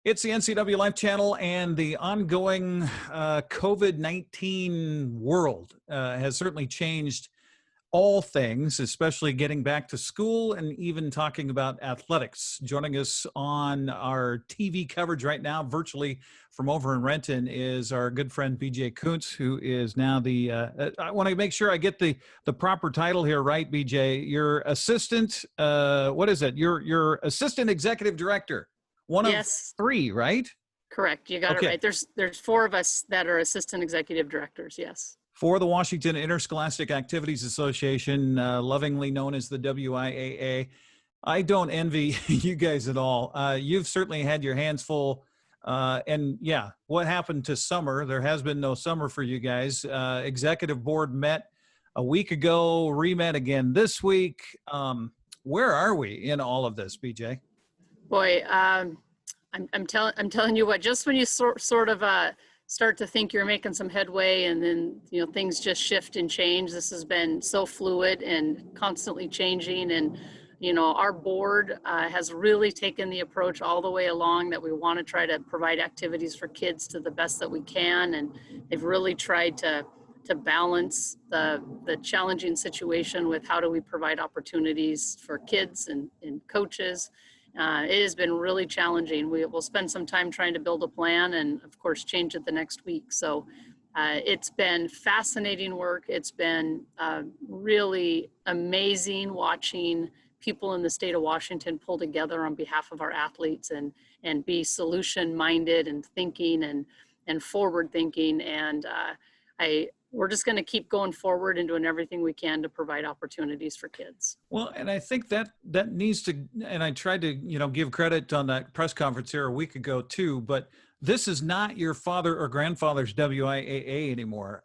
It's the NCWLIFE channel, and the ongoing COVID-19 world has certainly changed all things, especially getting back to school and even talking about athletics. Joining us on our TV coverage right now, virtually from over in Renton, is our good friend BJ Kuntz, who is now the, I want to make sure I get the proper title here right, BJ. Your assistant, what is it? Your assistant executive director. One of three, right? Correct. You got it right. There's four of us that are assistant executive directors. Yes. For the Washington Interscholastic Activities Association, lovingly known as the WIAA. I don't envy you guys at all. You've certainly had your hands full. And yeah, what happened to summer? There has been no summer for you guys. Executive board met a week ago, re-met again this week. Where are we in all of this, BJ? Boy, I'm telling you what, just when you sort of start to think you're making some headway, and then things just shift and change. This has been so fluid and constantly changing, and our board has really taken the approach all the way along that we want to try to provide activities for kids to the best that we can, and they've really tried to balance the challenging situation with how do we provide opportunities for kids and coaches. It has been really challenging. We will spend some time trying to build a plan and, of course, change it the next week. So it's been fascinating work. It's been really amazing watching people in the state of Washington pull together on behalf of our athletes and be solution-minded and thinking and forward-thinking. And we're just going to keep going forward and doing everything we can to provide opportunities for kids. Well, and I think that needs to, and I tried to, give credit on that press conference here a week ago too, but this is not your father or grandfather's WIAA anymore,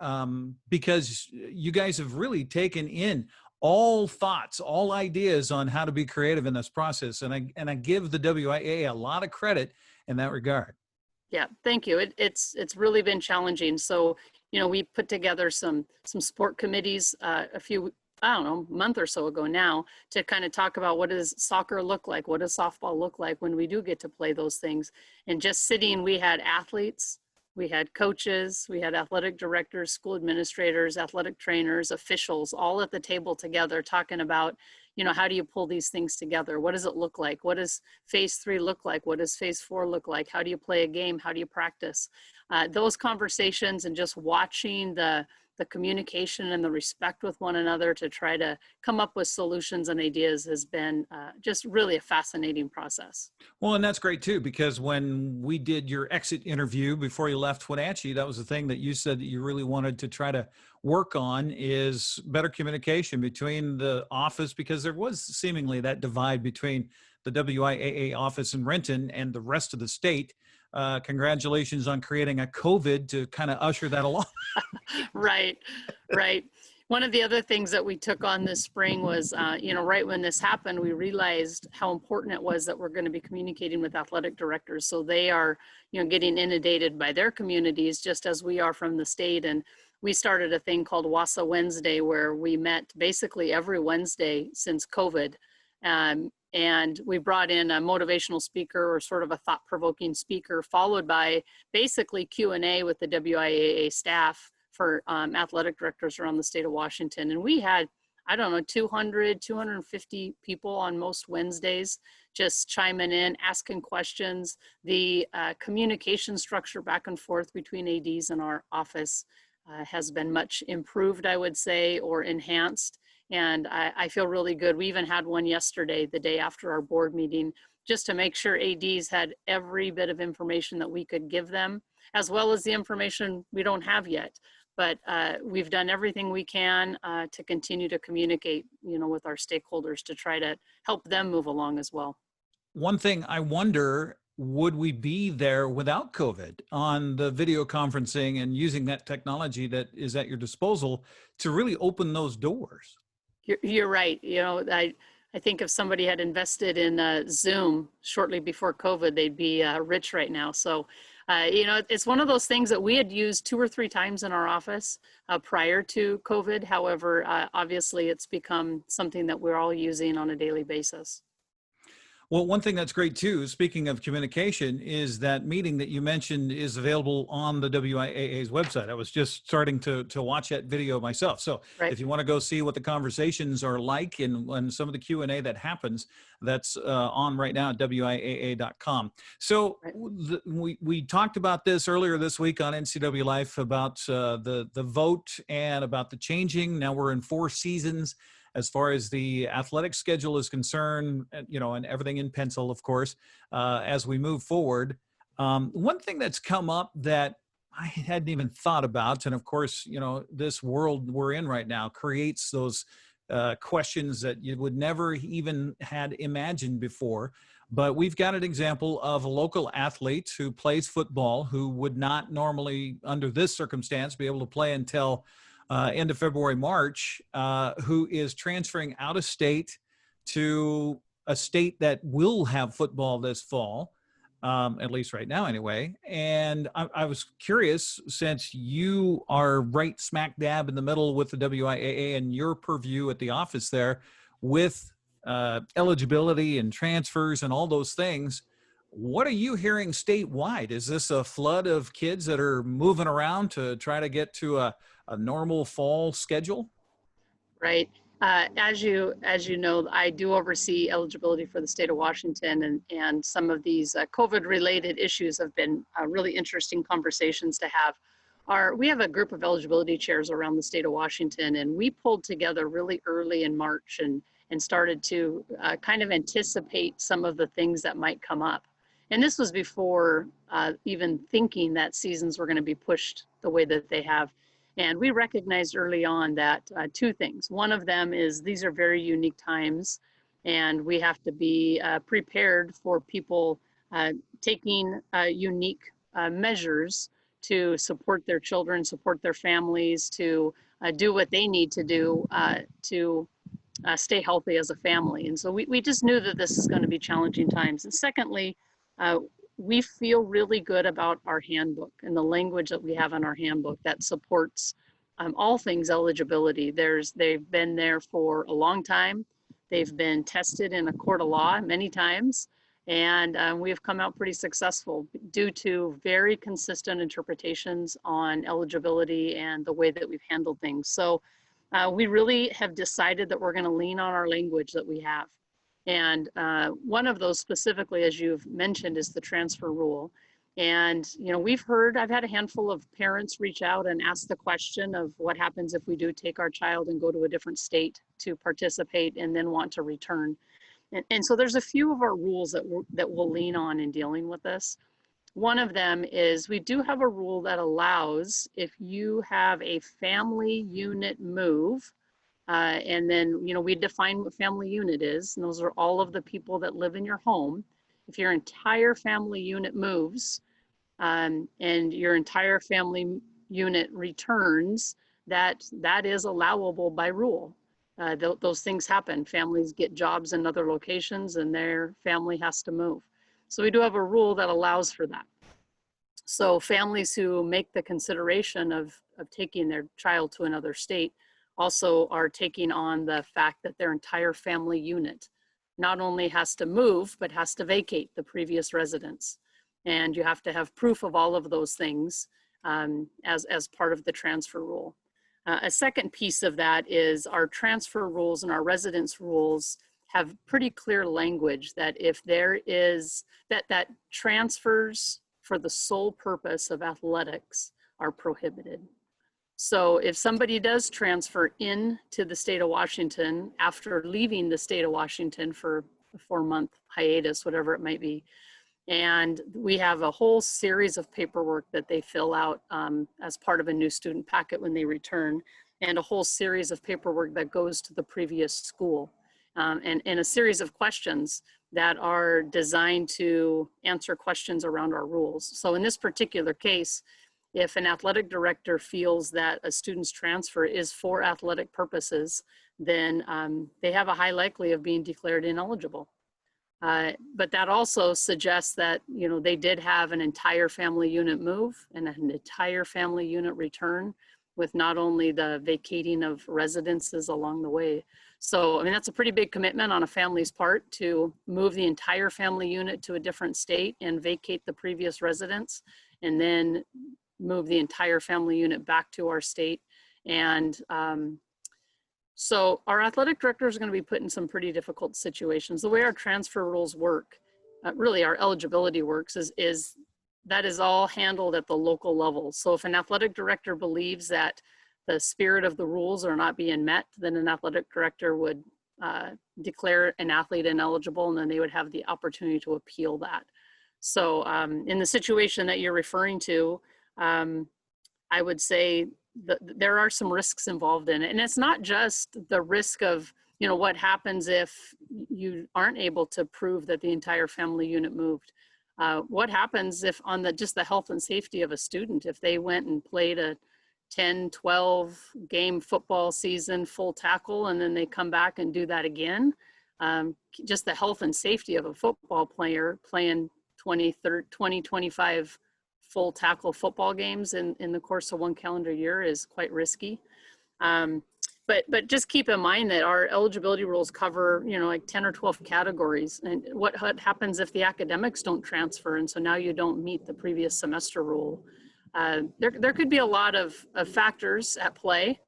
because you guys have really taken in all thoughts, all ideas on how to be creative in this process. And I give the WIAA a lot of credit in that regard. Yeah, thank you. It's really been challenging. So, we put together some sport committees a month or so ago now to kind of talk about what does soccer look like? What does softball look like when we do get to play those things? And just sitting, we had athletes, we had coaches, we had athletic directors, school administrators, athletic trainers, officials, all at the table together talking about, how do you pull these things together? What does it look like? What does phase 3 look like? What does phase 4 look like? How do you play a game? How do you practice? Those conversations and just watching the communication and the respect with one another to try to come up with solutions and ideas has been just really a fascinating process. Well, and that's great too, because when we did your exit interview before you left Wenatchee, that was the thing that you said that you really wanted to try to work on is better communication between the office, because there was seemingly that divide between the WIAA office in Renton and the rest of the state. Congratulations on creating a COVID to kind of usher that along. Right. One of the other things that we took on this spring was, right when this happened, we realized how important it was that we're going to be communicating with athletic directors. So they are, getting inundated by their communities just as we are from the state. And we started a thing called WIAA Wednesday, where we met basically every Wednesday since COVID. And we brought in a motivational speaker or sort of a thought-provoking speaker, followed by basically Q&A with the WIAA staff for athletic directors around the state of Washington. And we had, 200, 250 people on most Wednesdays just chiming in, asking questions. The communication structure back and forth between ADs and our office has been much improved, I would say, or enhanced. And I feel really good. We even had one yesterday, the day after our board meeting, just to make sure ADs had every bit of information that we could give them, as well as the information we don't have yet. But we've done everything we can to continue to communicate, with our stakeholders to try to help them move along as well. One thing I wonder, would we be there without COVID on the video conferencing and using that technology that is at your disposal to really open those doors? You're right. I think if somebody had invested in Zoom shortly before COVID, they'd be rich right now. So, it's one of those things that we had used 2 or 3 times in our office prior to COVID. However, obviously it's become something that we're all using on a daily basis. Well, one thing that's great too, speaking of communication, is that meeting that you mentioned is available on the WIAA's website. I was just starting to watch that video myself. So Right. if you want to go see what the conversations are like and some of the Q&A that happens, that's on right now at WIAA.com. So Right. we talked about this earlier this week on NCWLIFE about the vote and about the changing. Now we're in 4 seasons as far as the athletic schedule is concerned, and everything in pencil, of course, as we move forward. One thing that's come up that I hadn't even thought about, and of course, this world we're in right now creates those questions that you would never even had imagined before. But we've got an example of a local athlete who plays football who would not normally, under this circumstance, be able to play until end of February, March, who is transferring out of state to a state that will have football this fall, at least right now anyway. And I was curious, since you are right smack dab in the middle with the WIAA and your purview at the office there with eligibility and transfers and all those things, what are you hearing statewide? Is this a flood of kids that are moving around to try to get to a normal fall schedule? Right. As you know, I do oversee eligibility for the state of Washington, and some of these COVID-related issues have been really interesting conversations to have. We have a group of eligibility chairs around the state of Washington, and we pulled together really early in March and started to kind of anticipate some of the things that might come up. And this was before even thinking that seasons were going to be pushed the way that they have. And we recognized early on that 2 things. One of them is these are very unique times, and we have to be prepared for people taking unique measures to support their children, support their families, to do what they need to do to stay healthy as a family. And so we just knew that this is going to be challenging times. And secondly, we feel really good about our handbook and the language that we have in our handbook that supports all things eligibility. They've been there for a long time. They've been tested in a court of law many times, and we've come out pretty successful due to very consistent interpretations on eligibility and the way that we've handled things. So we really have decided that we're going to lean on our language that we have. And one of those specifically, as you've mentioned, is the transfer rule. And, I've had a handful of parents reach out and ask the question of what happens if we do take our child and go to a different state to participate and then want to return. And so there's a few of our rules that we'll lean on in dealing with this. One of them is we do have a rule that allows, if you have a family unit move, and then, we define what family unit is, and those are all of the people that live in your home. If your entire family unit moves and your entire family unit returns, that is allowable by rule. Those things happen. Families get jobs in other locations and their family has to move. So we do have a rule that allows for that. So families who make the consideration of taking their child to another state also are taking on the fact that their entire family unit not only has to move, but has to vacate the previous residence. And you have to have proof of all of those things as part of the transfer rule. A second piece of that is our transfer rules and our residence rules have pretty clear language that if there is, that transfers for the sole purpose of athletics are prohibited. So if somebody does transfer into the state of Washington after leaving the state of Washington for a 4-month hiatus, whatever it might be, and we have a whole series of paperwork that they fill out as part of a new student packet when they return, and a whole series of paperwork that goes to the previous school, and a series of questions that are designed to answer questions around our rules. So in this particular case, if an athletic director feels that a student's transfer is for athletic purposes, then they have a high likelihood of being declared ineligible. But that also suggests that, they did have an entire family unit move and an entire family unit return with not only the vacating of residences along the way. So, I mean, that's a pretty big commitment on a family's part to move the entire family unit to a different state and vacate the previous residence, and then move the entire family unit back to our state. And so our athletic directors are going to be put in some pretty difficult situations. The way our transfer rules work, really our eligibility works, is that is all handled at the local level. So if an athletic director believes that the spirit of the rules are not being met, then an athletic director would declare an athlete ineligible, and then they would have the opportunity to appeal that. So in the situation that you're referring to, I would say that there are some risks involved in it. And it's not just the risk of, you know, what happens if you aren't able to prove that the entire family unit moved. What happens if on just the health and safety of a student, if they went and played a 10, 12 game football season, full tackle, and then they come back and do that again. Just the health and safety of a football player playing 20, 25 full tackle football games in the course of one calendar year is quite risky. But just keep in mind that our eligibility rules cover, you know, like 10 or 12 categories. And what happens if the academics don't transfer, and so now you don't meet the previous semester rule? There could be a lot of factors at play.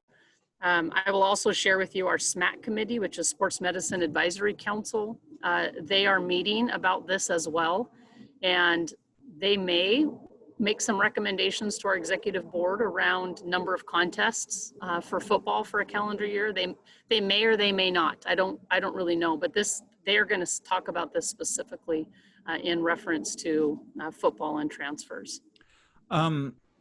I will also share with you our SMAC committee, which is Sports Medicine Advisory Council. They are meeting about this as well, and they may make some recommendations to our executive board around number of contests for football for a calendar year. They may or they may not. I don't really know, but they are going to talk about this specifically in reference to football and transfers.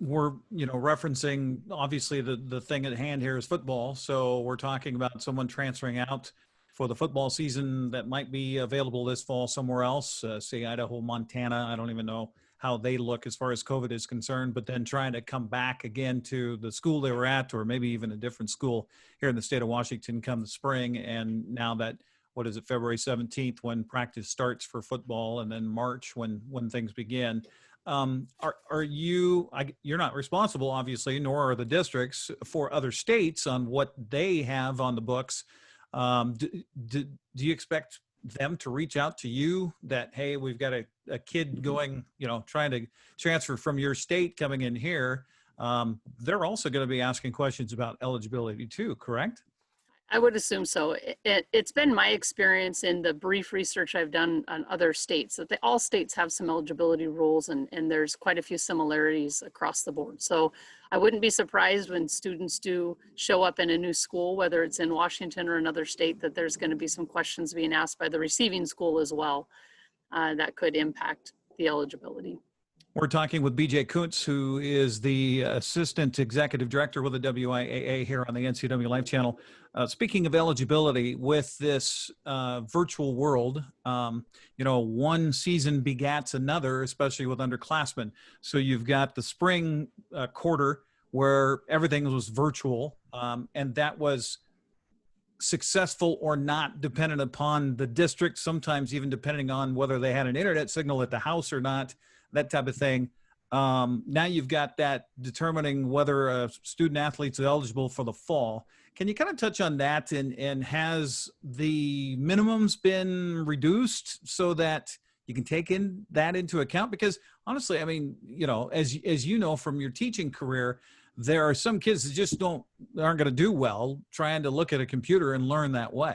We're, you know, referencing obviously the thing at hand here is football. So we're talking about someone transferring out for the football season that might be available this fall somewhere else, say Idaho, Montana. I don't even know how they look as far as COVID is concerned, but then trying to come back again to the school they were at, or maybe even a different school here in the state of Washington come the spring. And now that, what is it, February 17th, when practice starts for football, and then March when things begin. Are you, you're not responsible, obviously, nor are the districts, for other states on what they have on the books. Do you expect them to reach out to you that, hey, we've got a kid going, you know, trying to transfer from your state coming in here? They're also going to be asking questions about eligibility too, correct? I would assume so. It's been my experience in the brief research I've done on other states that all states have some eligibility rules, and there's quite a few similarities across the board. So I wouldn't be surprised when students do show up in a new school, whether it's in Washington or another state, that there's going to be some questions being asked by the receiving school as well that could impact the eligibility. We're talking with BJ Kuntz, who is the Assistant Executive Director with the WIAA here on the NCWLIFE channel. Speaking of eligibility, with this virtual world, you know, one season begats another, especially with underclassmen. So you've got the spring quarter where everything was virtual, and that was successful or not dependent upon the district, sometimes even depending on whether they had an internet signal at the house or not, that type of thing. Now you've got that determining whether a student athlete's eligible for the fall. Can you kind of touch on that, and has the minimums been reduced so that you can take that into account? Because honestly, I mean, you know, as you know from your teaching career, there are some kids that just aren't going to do well trying to look at a computer and learn that way.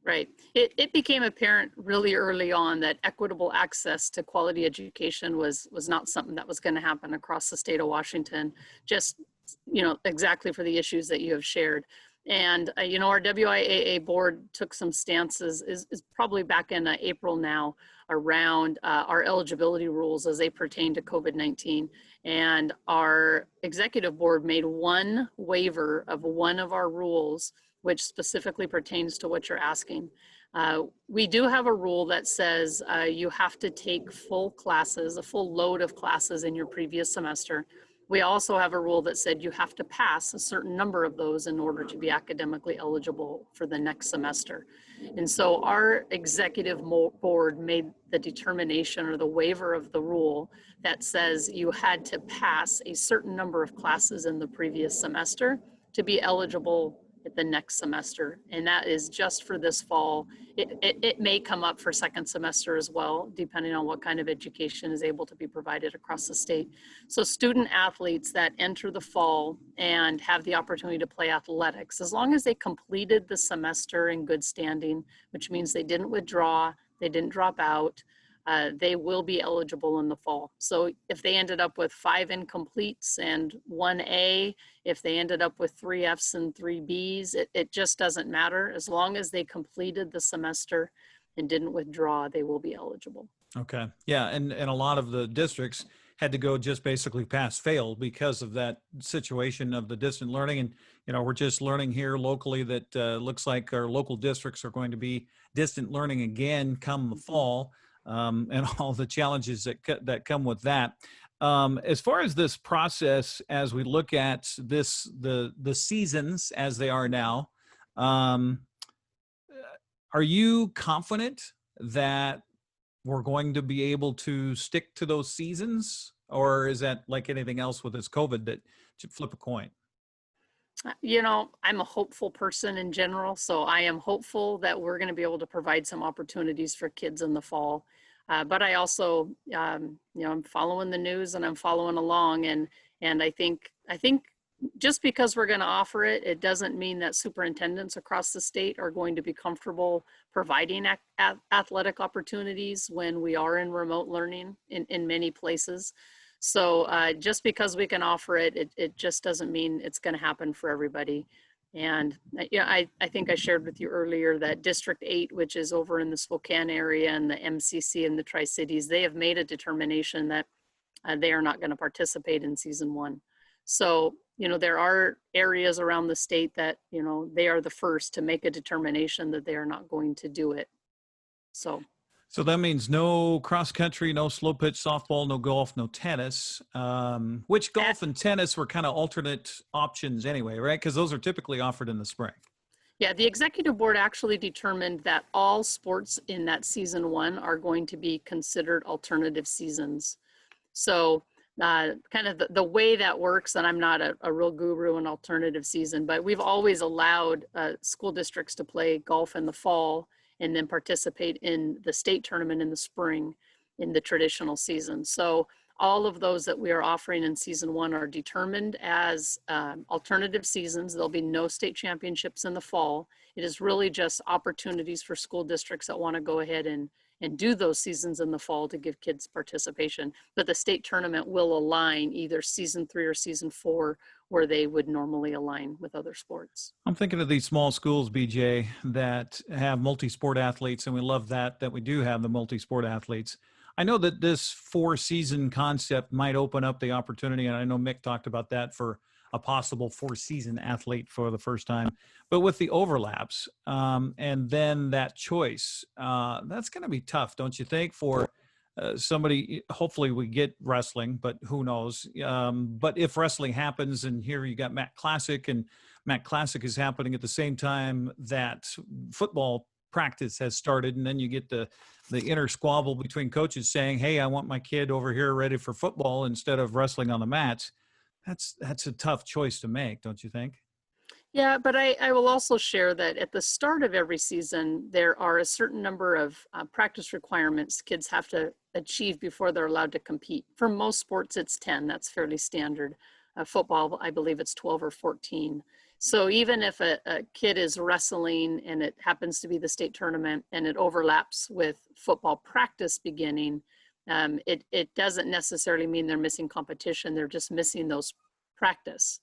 Right. It became apparent really early on that equitable access to quality education was not something that was going to happen across the state of Washington, just, you know, exactly for the issues that you have shared. And, you know, our WIAA board took some stances, is probably back in April now, around our eligibility rules as they pertain to COVID-19. And our executive board made one waiver of one of our rules, which specifically pertains to what you're asking. We do have a rule that says you have to take full classes, a full load of classes in your previous semester. We also have a rule that said you have to pass a certain number of those in order to be academically eligible for the next semester. And so our executive board made the determination or the waiver of the rule that says you had to pass a certain number of classes in the previous semester to be eligible the next semester. And that is just for this fall. It may come up for second semester as well, depending on what kind of education is able to be provided across the state. So student athletes that enter the fall and have the opportunity to play athletics, as long as they completed the semester in good standing, which means they didn't withdraw, they didn't drop out, they will be eligible in the fall. So if they ended up with 5 incompletes and 1 A, if they ended up with 3 Fs and 3 Bs, it just doesn't matter. As long as they completed the semester and didn't withdraw, they will be eligible. Okay. Yeah. And a lot of the districts had to go just basically pass fail because of that situation of the distant learning. And, we're just learning here locally that looks like our local districts are going to be distant learning again come the fall. And all the challenges that come with that. As far as this process, as we look at the seasons as they are now, are you confident that we're going to be able to stick to those seasons, or is that like anything else with this COVID that should flip a coin? I'm a hopeful person in general, so I am hopeful that we're going to be able to provide some opportunities for kids in the fall. But I also, I'm following the news and I'm following along, and I think just because we're going to offer it, it doesn't mean that superintendents across the state are going to be comfortable providing athletic opportunities when we are in remote learning in many places. So just because we can offer it, it just doesn't mean it's going to happen for everybody. And I think I shared with you earlier that District 8, which is over in the Spokane area, and the MCC and the Tri-Cities, they have made a determination that they are not going to participate in season 1. So, there are areas around the state that, they are the first to make a determination that they are not going to do it. So that means no cross country, no slow pitch softball, no golf, no tennis, which golf and tennis were kind of alternate options anyway, right? Because those are typically offered in the spring. Yeah, the executive board actually determined that all sports in that season 1 are going to be considered alternative seasons. So kind of the way that works, and I'm not a real guru in alternative season, but we've always allowed school districts to play golf in the fall and then participate in the state tournament in the spring in the traditional season. So all of those that we are offering in season 1 are determined as alternative seasons. There'll be no state championships in the fall. It is really just opportunities for school districts that want to go ahead and do those seasons in the fall to give kids participation. But the state tournament will align either season 3 or season 4, where they would normally align with other sports. I'm thinking of these small schools, BJ, that have multi-sport athletes, and we love that we do have the multi-sport athletes. I know that this 4-season concept might open up the opportunity, and I know Mick talked about that for a possible 4-season athlete for the first time. But with the overlaps and then that choice, that's going to be tough, don't you think, for somebody? Hopefully we get wrestling, but who knows? But if wrestling happens, and here you got Matt Classic, and Matt Classic is happening at the same time that football practice has started, and then you get the inner squabble between coaches saying, hey, I want my kid over here ready for football instead of wrestling on the mats. That's a tough choice to make, don't you think? Yeah, but I will also share that at the start of every season, there are a certain number of practice requirements kids have to achieve before they're allowed to compete. For most sports, it's 10. That's fairly standard. Football, I believe it's 12 or 14. So even if a kid is wrestling and it happens to be the state tournament and it overlaps with football practice beginning, it doesn't necessarily mean they're missing competition. They're just missing those practice.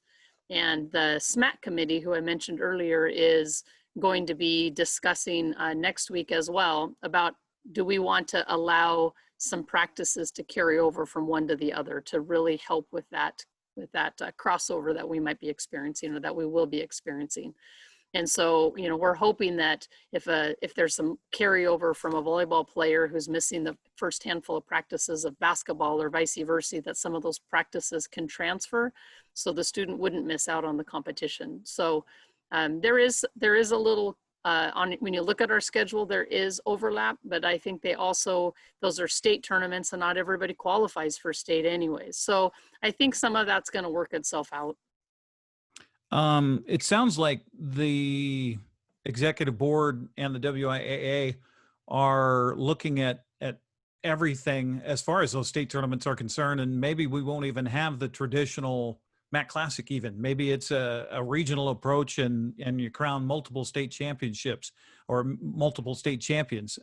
And the SMAC committee, who I mentioned earlier, is going to be discussing next week as well about, do we want to allow some practices to carry over from one to the other to really help with that crossover that we might be experiencing, or that we will be experiencing. And so, we're hoping that if there's some carryover from a volleyball player who's missing the first handful of practices of basketball, or vice versa, that some of those practices can transfer, so the student wouldn't miss out on the competition. So there is a little, when you look at our schedule, there is overlap, but I think those are state tournaments, and not everybody qualifies for state anyways. So I think some of that's going to work itself out. It sounds like the executive board and the WIAA are looking at everything as far as those state tournaments are concerned, and maybe we won't even have the traditional Mac Classic. Even maybe it's a regional approach, and you crown multiple state championships or multiple state champions.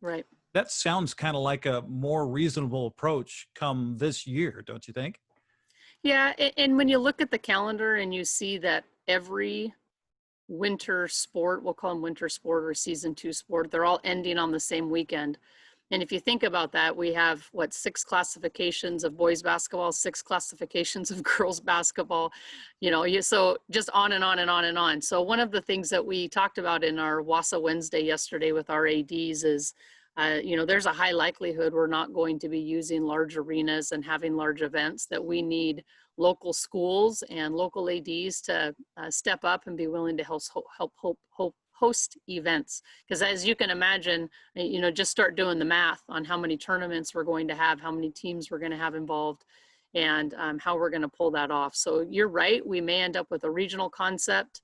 Right. That sounds kind of like a more reasonable approach come this year, don't you think? Yeah, and when you look at the calendar and you see that every winter sport, we'll call them winter sport or season 2 sport, they're all ending on the same weekend. And if you think about that, we have what, 6 classifications of boys basketball, 6 classifications of girls basketball, so just on and on and on and on. So one of the things that we talked about in our WASA Wednesday yesterday with our ADs is, there's a high likelihood we're not going to be using large arenas and having large events, that we need local schools and local ADs to step up and be willing to host events. Because as you can imagine, just start doing the math on how many tournaments we're going to have, how many teams we're going to have involved, and how we're going to pull that off. So you're right, we may end up with a regional concept.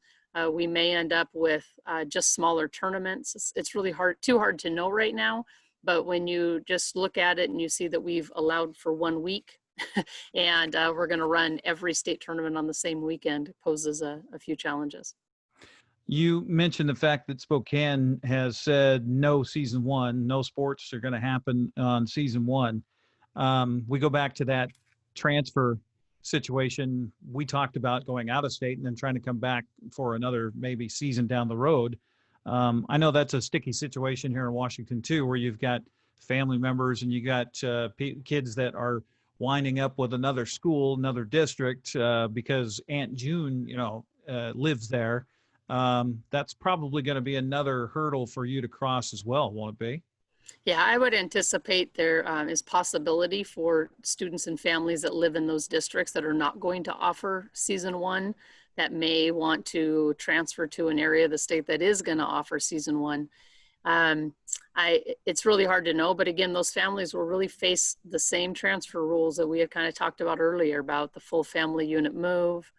We may end up with just smaller tournaments. It's really too hard to know right now. But when you just look at it and you see that we've allowed for 1 week and we're going to run every state tournament on the same weekend, poses a few challenges. You mentioned the fact that Spokane has said no season 1, no sports are going to happen on season 1. We go back to that transfer situation. We talked about going out of state and then trying to come back for another maybe season down the road. I know that's a sticky situation here in Washington too, where you've got family members and you got kids that are winding up with another school, another district, because Aunt June, lives there. That's probably going to be another hurdle for you to cross as well, won't it be? Yeah, I would anticipate there is possibility for students and families that live in those districts that are not going to offer season 1, that may want to transfer to an area of the state that is going to offer season 1. It's really hard to know, but again, those families will really face the same transfer rules that we had kind of talked about earlier about the full family unit move.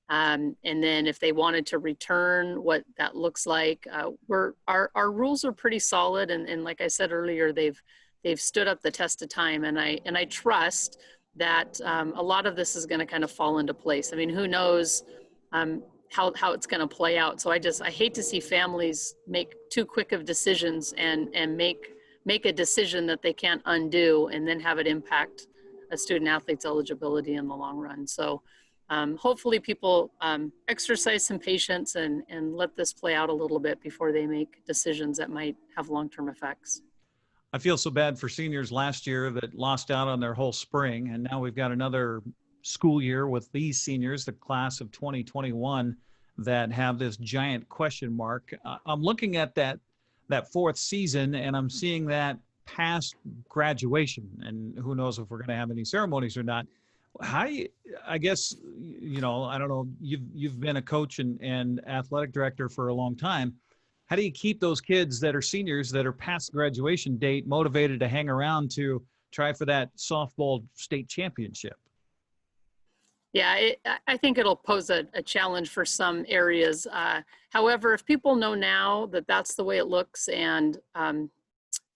And then if they wanted to return, what that looks like. Our rules are pretty solid, and like I said earlier, they've stood up the test of time, and I trust that a lot of this is going to kind of fall into place. I mean, who knows how it's going to play out. So I hate to see families make too quick of decisions and make a decision that they can't undo, and then have it impact a student athlete's eligibility in the long run. So hopefully people exercise some patience and let this play out a little bit before they make decisions that might have long-term effects. I feel so bad for seniors last year that lost out on their whole spring. And now we've got another school year with these seniors, the class of 2021, that have this giant question mark. I'm looking at that 4th season, and I'm seeing that past graduation, and who knows if we're going to have any ceremonies or not. How do you, I guess, I don't know, you've been a coach and athletic director for a long time. How do you keep those kids that are seniors that are past graduation date motivated to hang around to try for that softball state championship? Yeah, I think it'll pose a challenge for some areas. However, if people know now that that's the way it looks, and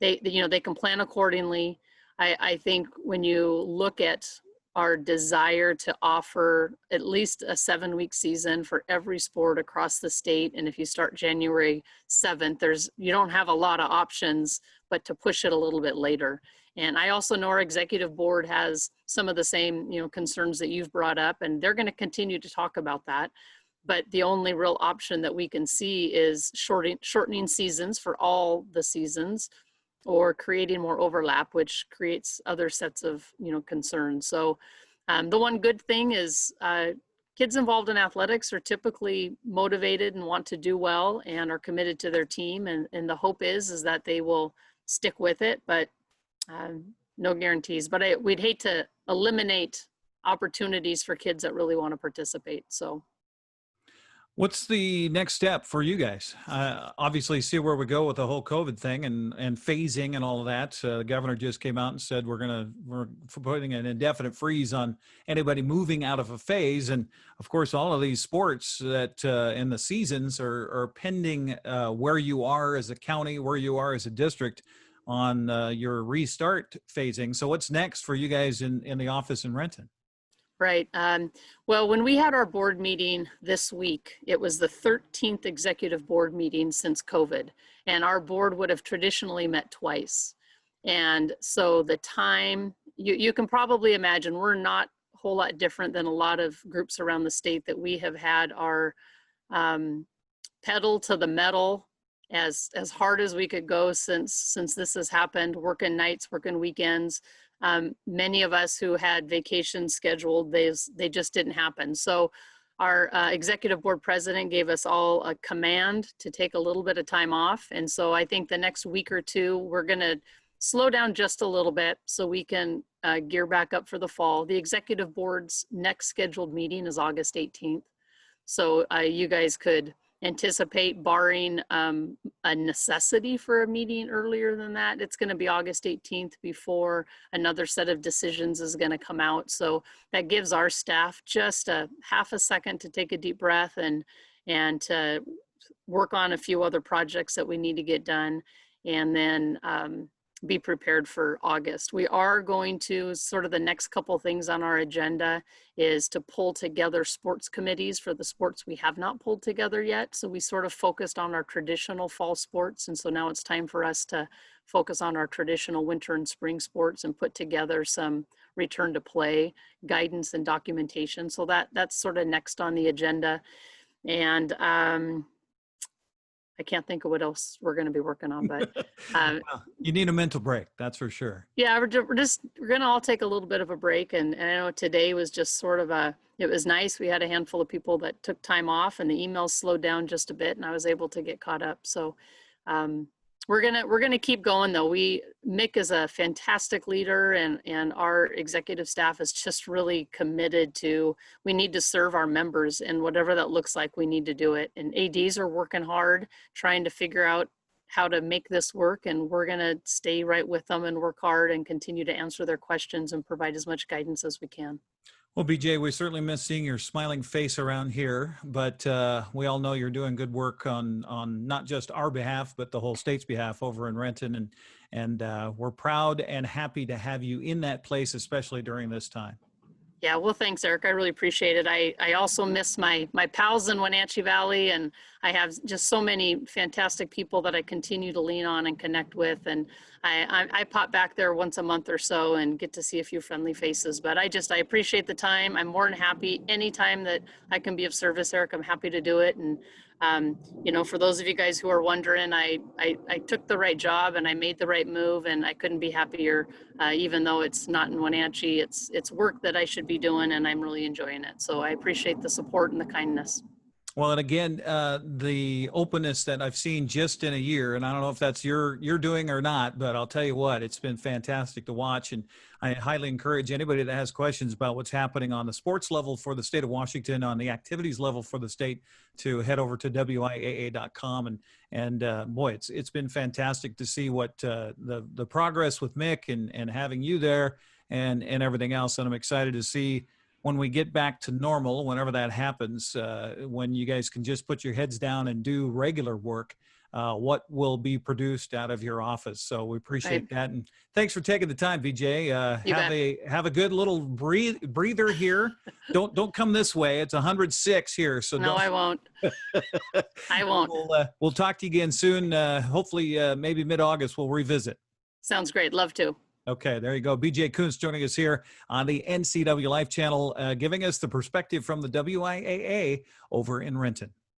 they can plan accordingly, I think when you look at our desire to offer at least a 7-week season for every sport across the state. And if you start January 7th, you don't have a lot of options, but to push it a little bit later. And I also know our executive board has some of the same, concerns that you've brought up, and they're going to continue to talk about that. But the only real option that we can see is shortening seasons for all the seasons, or creating more overlap, which creates other sets of concerns. So the one good thing is kids involved in athletics are typically motivated and want to do well and are committed to their team, and the hope is that they will stick with it, but no guarantees. But we'd hate to eliminate opportunities for kids that really want to participate. So What's the next step for you guys? Obviously, see where we go with the whole COVID thing and phasing and all of that. The governor just came out and said we're putting an indefinite freeze on anybody moving out of a phase. And of course, all of these sports that in the seasons are pending where you are as a county, where you are as a district on your restart phasing. So what's next for you guys in the office in Renton? Right. Well, when we had our board meeting this week, it was the 13th executive board meeting since COVID, and our board would have traditionally met twice. And so the time, you can probably imagine, we're not a whole lot different than a lot of groups around the state, that we have had our pedal to the metal as hard as we could go since this has happened, working nights, working weekends. Many of us who had vacations scheduled, they just didn't happen. So our executive board president gave us all a command to take a little bit of time off. And so I think the next week or two, we're going to slow down just a little bit so we can gear back up for the fall. The executive board's next scheduled meeting is August 18th. So you guys could anticipate, barring a necessity for a meeting earlier than that, it's going to be August 18th before another set of decisions is going to come out. So that gives our staff just a half a second to take a deep breath and to work on a few other projects that we need to get done, and then be prepared for August. We are going to, sort of the next couple things on our agenda is to pull together sports committees for the sports we have not pulled together yet. So we sort of focused on our traditional fall sports. And so now it's time for us to focus on our traditional winter and spring sports and put together some return to play guidance and documentation. So that's sort of next on the agenda. And I can't think of what else we're going to be working on, but Well, you need a mental break, that's for sure. yeah, we're going to all take a little bit of a break. And I know today was just sort of it was nice. We had a handful of people that took time off, and the emails slowed down just a bit, and I was able to get caught up. So we're gonna keep going though. Mick is a fantastic leader, and our executive staff is just really committed to, we need to serve our members, and whatever that looks like, we need to do it. And ADs are working hard, trying to figure out how to make this work, and we're gonna stay right with them and work hard and continue to answer their questions and provide as much guidance as we can. Well, BJ, we certainly miss seeing your smiling face around here, but we all know you're doing good work on not just our behalf, but the whole state's behalf over in Renton, and we're proud and happy to have you in that place, especially during this time. Yeah, well, thanks, Eric. I really appreciate it. I also miss my pals in Wenatchee Valley, and I have just so many fantastic people that I continue to lean on and connect with. And I pop back there once a month or so and get to see a few friendly faces. But I appreciate the time. I'm more than happy anytime that I can be of service, Eric. I'm happy to do it. And you know, for those of you guys who are wondering, I took the right job and I made the right move, and I couldn't be happier. Even though it's not in Wenatchee, it's work that I should be doing, and I'm really enjoying it. So I appreciate the support and the kindness. Well, and again, the openness that I've seen just in a year, and I don't know if that's your doing or not, but I'll tell you what, it's been fantastic to watch. And I highly encourage anybody that has questions about what's happening on the sports level for the state of Washington, on the activities level for the state, to head over to WIAA.com. And boy, it's been fantastic to see what the progress with Mick and having you there and everything else. And I'm excited to see when we get back to normal, whenever that happens, when you guys can just put your heads down and do regular work, what will be produced out of your office. So we appreciate that. And thanks for taking the time, VJ. Have a good little breather here. Don't come this way. It's 106 here. So no, I won't. I won't. We'll talk to you again soon. Hopefully, maybe mid-August, we'll revisit. Sounds great. Love to. Okay, there you go. BJ Kuntz joining us here on the NCWLIFE channel, giving us the perspective from the WIAA over in Renton.